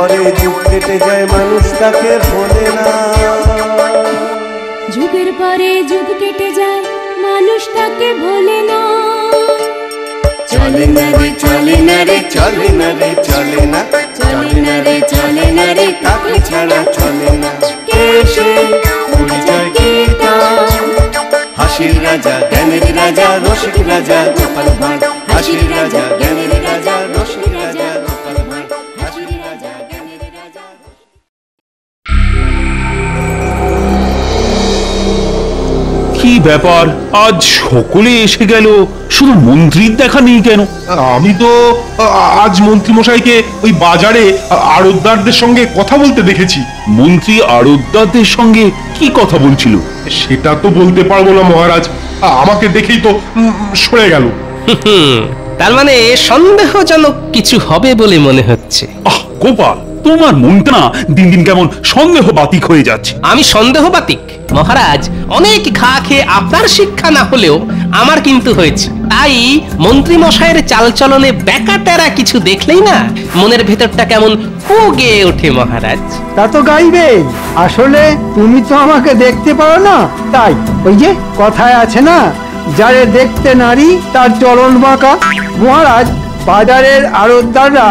পরে যুগ কেটে যায় মানুষ তাকে ভোলে না। যুগের পরে যুগ কেটে যায় মানুষ তাকে ভোলে না। চলে না রে চলে না রে চলে না রে চলে না, চলে না রে চলে না রে তাকে ছাড়া চলে না। কে সে পরিচয় কি তার? হাসির রাজা জ্ঞানের রাজা রসিক রাজা গোপাল ভাঁড়। হাসির রাজা জ্ঞানের রাজা রসিক রাজা গোপাল ভাঁড়। হাসির রাজা জ্ঞানের রাজা। কি ব্যাপার, আজ সকলে এসে গেল, শুধু মন্ত্রীর দেখা নেই কেন? আমি তো আজ মন্ত্রী মশাইকে ওই বাজারে আড়তদারদের সঙ্গে কথা বলতে দেখেছি। মন্ত্রী আড়তদারদের সঙ্গে কি কথা বলছিল? সেটা তো বলতে পারবো না মহারাজ, আমাকে দেখেই তো সরে গেল। তার মানে সন্দেহজনক কিছু হবে বলে মনে হচ্ছে। গোপাল, তোমার মনটা না দিন দিন কেমন সন্দেহ বাতিক হয়ে যাচ্ছে। আমি সন্দেহ বাতিক মহারাজ? অনেক ঘা খেয়ে আপনার শিক্ষা না হলেও আমার কিন্তু হয়েছে। তাই মন্ত্রী মশাইয়ের চালচলনে বেকাটেরা কিছু দেখলেই না মনের ভেতরটা কেমন ফুগে ওঠে মহারাজ। তা তো গাইবে, আসলে তুমি তো আমাকে দেখতে পারো না, তাই ওই যে কথায় আছে না, যারে দেখতে নারী তার চলন বাঁকা। মহারাজ, বাজারের আড়তদাররা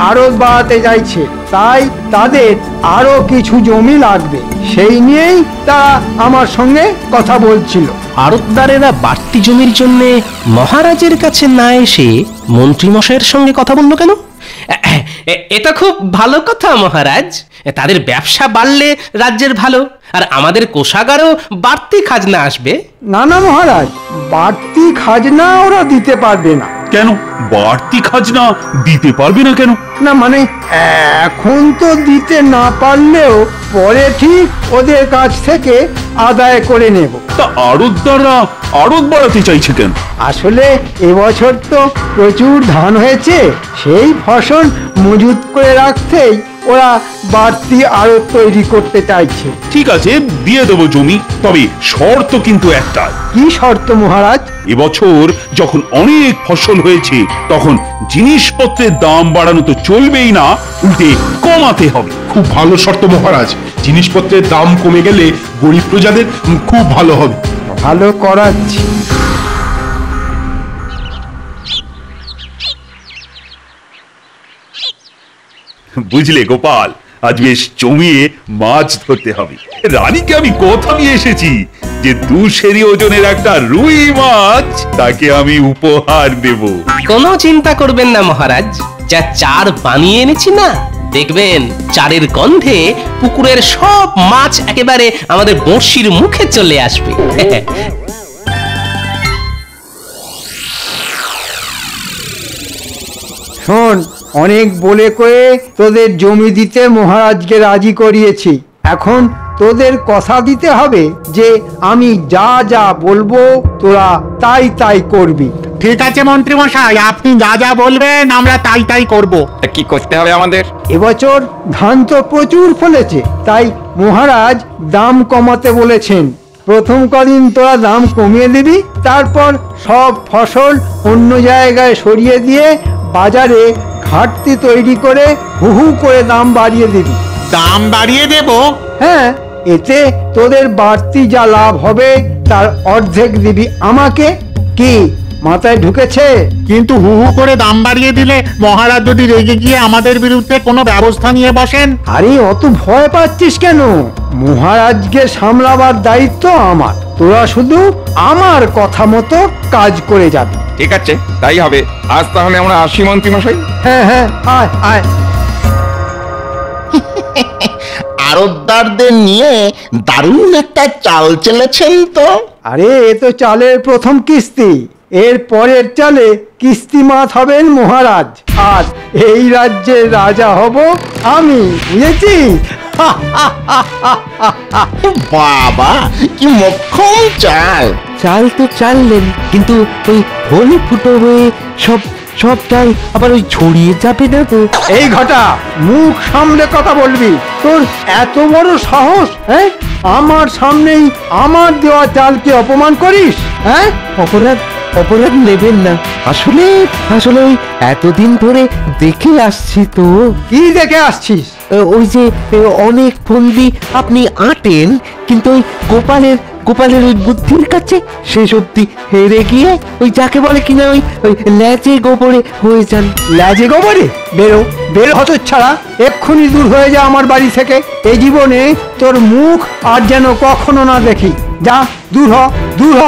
আড়ত বাড়াতে চাইছে, তাই তাদের আরো কিছু জমি লাগবে, সেই নিয়েই তারা আমার সঙ্গে কথা বলছিল। আড়তদারেরা বাড়তি জমির জন্য মহারাজের কাছে না এসে মন্ত্রী মশাইয়ের সঙ্গে কথা বললো কেন? এটা খুব ভালো কথা মহারাজ। তাদের ব্যবসা বাড়লে রাজ্যের ভালো, আর আমাদের কোষাগারেও বাড়তি খাজনা আসবে। না না মহারাজ, বাড়তি খাজনা ওরা দিতে পারবে না। কেন বাড়তি খাজনা দিতে পারবে না কেন? না মানে এখন তো দিতে না পারলেও পরে ঠিক ওদের কাছ থেকে আদায় করে নেব। তা আড়তদাররা আড়ত বাড়াতে চাইছে কেন? আসলে এবছর তো প্রচুর ধান হয়েছে, সেই ফসল মজুত করে রাখতেই ওরা বাড়তি আড়ত তৈরি করতে চাইছে। ঠিক আছে, দিয়ে দেবো জমি, তবে শর্ত কিন্তু একটা। কি শর্ত মহারাজ? এবছর যখন অনেক ফসল হয়েছে তখন জিনিসপত্রের দাম বাড়ানো তো চলবেই না, উল্টে কমাতে হবে। খুব ভালো শর্ত মহারাজ, জিনিসপত্রের দাম কমে গেলে গরিব প্রজাদের খুব ভালো হবে। ভালো করাচ্ছি। বুঝলে গোপাল, আজ বেশ জমিয়ে মাছ ধরতে হবে। রানীকে আমি কথা দিয়ে এসেছি যে 2 সেরি ওজনের একটা রুই মাছ তাকে আমি উপহার দেব। কোনো চিন্তা করবেন না মহারাজ, যা চার বানিয়ে এনেছি না, দেখবেন চারের গন্ধে পুকুরের সব মাছ একেবারে আমাদের বড়শির মুখে চলে আসবে। শোন, অনেক বলে কয়ে তোদের জমি দিতে মহারাজকে রাজি করিয়েছি, এখন তোদের কথা দিতে হবে যে আমি যা যা বলবো তোরা তাই তাই করবি। ঠিক আছে মন্ত্রী মশাই, আপনি যা যা বলবেন আমরা তাই তাই করব। কি করতে হবে আমাদের? এবছর ধান তো প্রচুর ফলেছে, তাই মহারাজ দাম কমাতে বলেছেন। প্রথম কদিন তোরা দাম কমিয়ে দিবি, তারপর সব ফসল অন্য জায়গায় সরিয়ে দিয়ে বাজারে ঘাটতি তৈরি করে হু হু করে দাম বাড়িয়ে দিবি। দাম বাড়িয়ে দেব? হ্যাঁ, এতে তোদের বাড়তি যা লাভ হবে তার অর্ধেক দিবি আমাকে। কি মাথায় ঢুকেছে? কিন্তু হু হু করে দাম বাড়িয়ে দিলে মহারাজ যদি রেগে গিয়ে আমাদের বিরুদ্ধে কোনো ব্যবস্থা নিয়ে বসেন? আরে অত ভয় পাচ্ছিস কেন? মহারাজকে সামলাবার দায়িত্ব আমার, তোরা শুধু আমার কথা মতো কাজ করে যাবি। ঠিক আছে, তাই হবে। আজ তাহলে আমরা আসি মন্ত্রী মশাই। হ্যাঁ হ্যাঁ, আয় আয়। আড়তদারদের নিয়ে দারুণ একটা চাল চেলেছেন তো। আরে এ তো চালের প্রথম কিস্তি, এর পরের চালে কিস্তি মাত হবেন মহারাজ, আর এই রাজ্যের রাজা হব আমি, বুঝেছিস? বাবা, কি মোক্ষম চাল! চাল তো চাললেন, কিন্তু ওই হলে ফুটো হয়ে সব সব চাল আবার ওই ছড়িয়ে যাবে না তো? এই ঘটা, মুখ সামলে কথা বলবি। তোর এত বড় সাহস, হ্যাঁ? আমার সামনেই আমার দেওয়া চালকে অপমান করিস? হ্যাঁ, অপরাধ অপরাধ নেবেন না, আসলে আসলে ওই এতদিন ধরে দেখে আসছি তো। কি দেখে আসছিস? ওই যে অনেক ফন্দি আপনি আঁটেন, কিন্তু ওই গোপালের ওই বুদ্ধির কাছে শেষ অব্দি হেরে গিয়ে ওই যাকে বলে কিনা ওই ল্যাজে গোবরে হয়ে যান। লাজে গোবরে? বেরো হতচ্ছাড়া, এক্ষুনি দূর হয়ে যা আমার বাড়ি থেকে। এই জীবনে তোর মুখ আর যেন কখনো না দেখি। যা, দূর হ।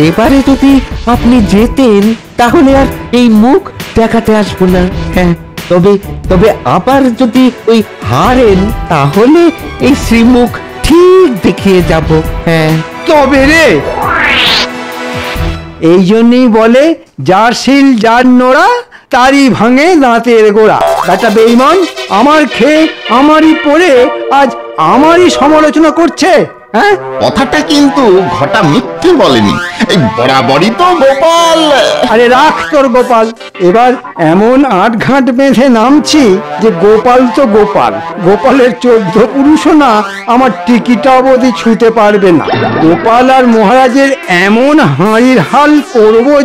এবারে যদি আপনি যেতেন তাহলে আর এই মুখ দেখাতে আসবো না। হ্যাঁ, তবে আবার যদি ওই হারেন তাহলে এই শ্রীমুখ ঠিক দেখিয়ে যাব। হ্যাঁ, তবে রে, এই জন্যই বলে যার শিল যার নোড়া তারই ভাঙে দাঁতের গোড়া। বেটা বেঈমান, আমার খেয়ে আমারই পড়ে আজ আমারই সমালোচনা করছে। হ্যাঁ, কথাটা কিন্তু ঘটা মিথ্যে বলেনি, এই বরাবরই তো গোপাল। আরে রাখ তোর গোপাল, এবার এমন আটঘাট বেঁধে নামছি যে গোপাল তো গোপালের 14 পুরুষও না আমার টিকিটা অবধি ছুঁতে পারবে না। গোপাল আর মহারাজের এমন হাঁড়ির হাল করবো